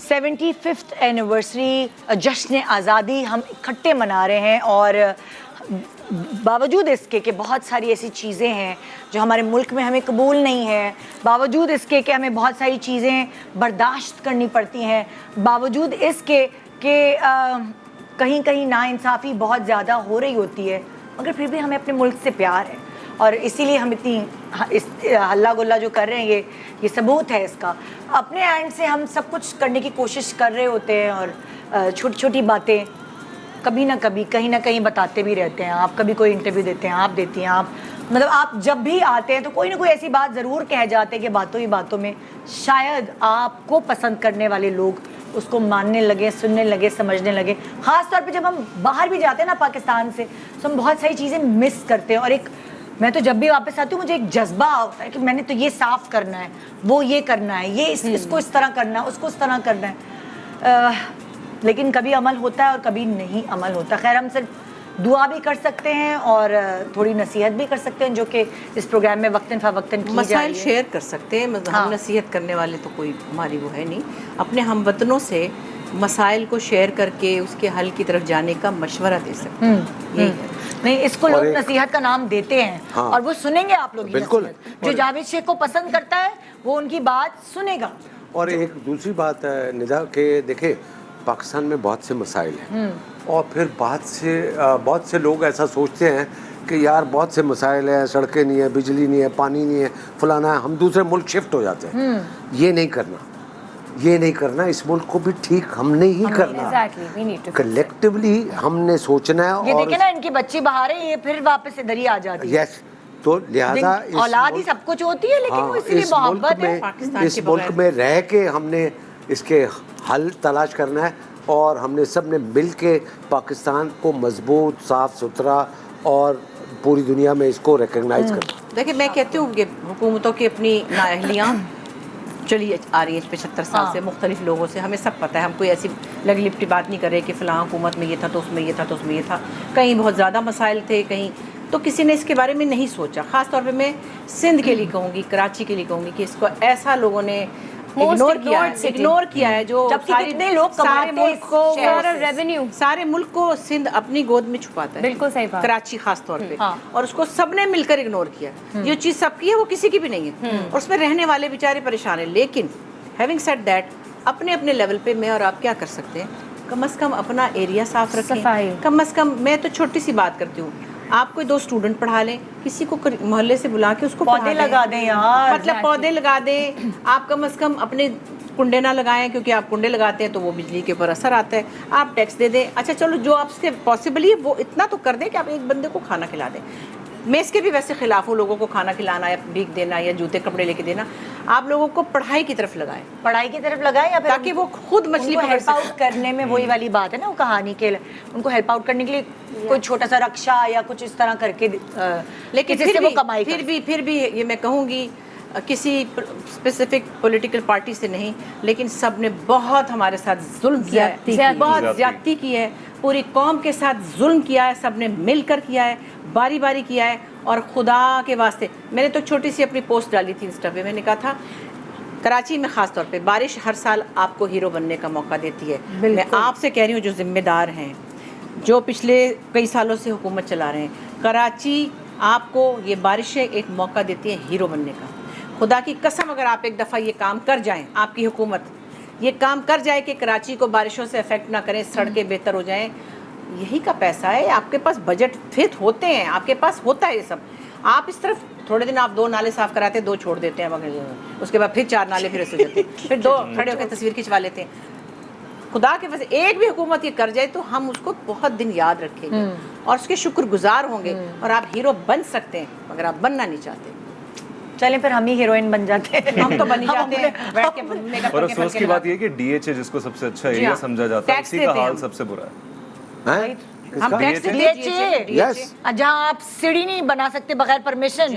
75th anniversary جشن آزادی ہم اکٹھے منا رہے ہیں، اور باوجود اس کے کہ بہت ساری ایسی چیزیں ہیں جو ہمارے ملک میں ہمیں قبول نہیں ہیں، باوجود اس کے کہ ہمیں بہت ساری چیزیں برداشت کرنی پڑتی ہیں، باوجود اس کے کہ کہیں کہیں ناانصافی بہت زیادہ ہو رہی ہوتی ہے، مگر پھر بھی ہمیں اپنے ملک سے پیار ہے، اور اسی لیے ہم اتنی ہلہ گلا جو کر رہے ہیں یہ ثبوت ہے اس کا۔ اپنے اینڈ سے ہم سب کچھ کرنے کی کوشش کر رہے ہوتے ہیں، اور چھوٹی چھوٹی باتیں کبھی نہ کبھی کہیں نہ کہیں بتاتے بھی رہتے ہیں۔ آپ کبھی کوئی انٹرویو دیتے ہیں، آپ دیتی ہیں، آپ مطلب آپ جب بھی آتے ہیں تو کوئی نہ کوئی ایسی بات ضرور کہہ جاتے ہیں کہ باتوں ہی باتوں میں شاید آپ کو پسند کرنے والے لوگ اس کو ماننے لگے، سننے لگے، سمجھنے لگے۔ خاص طور پہ جب ہم باہر بھی جاتے ہیں نا پاکستان سے، تو ہم بہت ساری چیزیں مس کرتے ہیں، اور میں تو جب بھی واپس آتی ہوں مجھے ایک جذبہ ہوتا ہے کہ میں نے تو یہ صاف کرنا ہے، وہ یہ کرنا ہے، یہ اس کو اس طرح کرنا ہے، اس کو اس طرح کرنا ہے، لیکن کبھی عمل ہوتا ہے اور کبھی نہیں عمل ہوتا۔ خیر، ہم صرف دعا بھی کر سکتے ہیں اور تھوڑی نصیحت بھی کر سکتے ہیں، جو کہ اس پروگرام میں وقتاً فوقتاً کی جا رہی ہے۔ مسائل شیئر کر سکتے ہیں، ہم نصیحت کرنے والے تو کوئی ہماری وہ ہے نہیں، اپنے ہم وطنوں سے مسائل کو شیئر کر کے اس کے حل کی طرف جانے کا مشورہ دے سکتے ہیں، یہی ہے۔ نہیں، اس کو لوگ نصیحت کا نام دیتے ہیں، اور وہ سنیں گے آپ لوگ بالکل۔ جو جاوید شیخ کو پسند کرتا ہے وہ ان کی بات سنے گا۔ اور ایک دوسری بات ہے ندا کہ دیکھیں پاکستان میں بہت سے مسائل ہیں، اور پھر بہت سے لوگ ایسا سوچتے ہیں کہ یار بہت سے مسائل ہیں، سڑکیں نہیں ہیں، بجلی نہیں ہے، پانی نہیں ہے، فلانا ہے، ہم دوسرے ملک شفٹ ہو جاتے ہیں۔ یہ نہیں کرنا، اس ملک کو بھی ٹھیک ہم نے ہی کرنا، کلیکٹیولی ہم نے سوچنا ہے۔ یہ دیکھیں نا، ان کی بچی باہر ہے، یہ پھر واپس ادھر ہی آ جاتی ہے۔ یس، تو لہٰذا اولاد ہی سب کچھ ہوتی ہے، لیکن وہ اسی لیے محبت ہے۔ اس ملک میں رہ کے ہم نے اس کے حل تلاش کرنا ہے، اور ہم نے سب نے مل کے پاکستان کو مضبوط، صاف ستھرا اور پوری دنیا میں اس کو ریکگنائز کرنا۔ دیکھیں، میں کہتی ہوں کہ حکومتوں کی اپنی نااہلیاں چلی آ رہی ہے 75 سال سے، مختلف لوگوں سے، ہمیں سب پتہ ہے، ہم کوئی ایسی لگی لپٹی بات نہیں کر رہے کہ فلاں حکومت میں یہ تھا تو اس میں یہ تھا تو اس میں یہ تھا، کہیں بہت زیادہ مسائل تھے، کہیں تو کسی نے اس کے بارے میں نہیں سوچا۔ خاص طور پہ میں سندھ کے لیے کہوں گی، کراچی کے لیے کہوں گی کہ اس کو ایسا لوگوں نے اگنور کیا ہے جو سارے ملک کو سندھ اپنی گود میں چھپاتا ہے، بالکل صحیح بات، کراچی خاص طور پہ، اور اس کو سب نے مل کر اگنور کیا۔ یہ چیز سب کی ہے، وہ کسی کی بھی نہیں ہے، اور اس میں رہنے والے بیچارے پریشان ہیں۔ لیکن ہیونگ سیڈ دیٹ، اپنے اپنے لیول پہ میں اور آپ کیا کر سکتے ہیں؟ کم از کم اپنا ایریا صاف رکھیں، کم از کم میں تو چھوٹی سی بات کرتی ہوں، آپ کوئی 2 اسٹوڈنٹ پڑھا لیں، کسی کو محلے سے بلا کے اس کو پودے لگا دیں یار، مطلب پودے لگا دیں۔ آپ کم از کم اپنے کنڈے نہ لگائیں، کیونکہ آپ کنڈے لگاتے ہیں تو وہ بجلی کے اوپر اثر آتا ہے، آپ ٹیکس دے دیں۔ اچھا چلو، جو آپ سے پاسبل ہے وہ اتنا تو کر دیں کہ آپ ایک بندے کو کھانا کھلا دیں۔ میں اس کے بھی ویسے خلاف ہوں، لوگوں کو کھانا کھلانا یا بھیک دینا یا جوتے کپڑے لے کے دینا۔ آپ لوگوں کو پڑھائی کی طرف لگائیں، یا پھر تاکہ وہ خود مچھلی پکڑ ہیلپ آؤٹ کرنے میں، وہی والی بات ہے نا، وہ کہانی کے ان کو ہیلپ آؤٹ کرنے کے لیے کوئی چھوٹا سا رکشا یا کچھ اس طرح کر کے، لیکن پھر بھی یہ میں کہوں گی کسی اسپیسیفک پولیٹیکل پارٹی سے نہیں، لیکن سب نے بہت ہمارے ساتھ ظلم کیا ہے، بہت زیادتی کی ہے، پوری قوم کے ساتھ ظلم کیا ہے، سب نے مل کر کیا ہے، باری باری کیا ہے۔ اور خدا کے واسطے میں نے تو چھوٹی سی اپنی پوسٹ ڈالی تھی انسٹا پہ، میں نے کہا تھا کراچی میں خاص طور پہ بارش ہر سال آپ کو ہیرو بننے کا موقع دیتی ہے۔ میں آپ سے کہہ رہی ہوں جو ذمہ دار ہیں، جو پچھلے کئی سالوں سے حکومت چلا رہے ہیں، کراچی آپ کو یہ بارشیں ایک موقع دیتی ہیں ہیرو بننے کا۔ خدا کی قسم، اگر آپ ایک دفعہ یہ کام کر جائیں، آپ کی حکومت یہ کام کر جائے کہ کراچی کو بارشوں سے افیکٹ نہ کریں، سڑکیں بہتر ہو جائیں، یہی کا پیسہ ہے۔ آپ کے پاس بجٹ فٹ ہوتے ہیں، آپ کے پاس ہوتا ہے یہ سب۔ آپ اس طرف تھوڑے دن آپ 2 نالے صاف کراتے ہیں، 2 چھوڑ دیتے ہیں، اس کے بعد پھر 4 نالے پھر ایسے ہو جاتے ہیں، پھر 2 کھڑے ہو کے تصویر کھنچوا لیتے ہیں۔ خدا کے وجہ ایک بھی حکومت یہ کر جائے تو ہم اس کو بہت دن یاد رکھیں گے اور اس کے شکر گزار ہوں گے، اور آپ ہیرو بن سکتے ہیں مگر آپ بننا نہیں چاہتے۔ چلیں پھر ہم ہی ہیروئن بن جاتے ہیں، ہم تو بن ہی جاتے ہیں بیٹھ کے میک اپ اور افسوس کی بات یہ کہ ڈی ایچ اے جس کو سب سے اچھا ایریا سمجھا جاتا ہے، اسی کا حال سب سے برا ہے۔ ہم ٹیکس دیتے ہیں جہاں آپ سیڑھی نہیں بنا سکتے بغیر پرمیشن،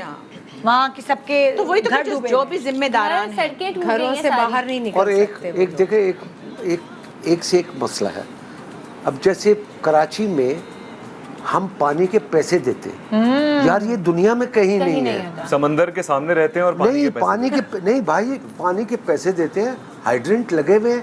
وہاں کی سب کے تو وہی تو جو بھی ذمہ داران ہیں گھروں سے باہر نہیں نکل سکتے۔ اور ایک دیکھیں ایک سے ایک مسئلہ ہے، اب جیسے کراچی میں ہم پانی کے پیسے دیتے یار، یہ دنیا میں کہیں نہیں ہے، سمندر کے سامنے رہتے ہیں اور نہیں پانی کے نہیں بھائی، پانی کے پیسے دیتے ہیں، ہائیڈرنٹ لگے ہوئے ہیں،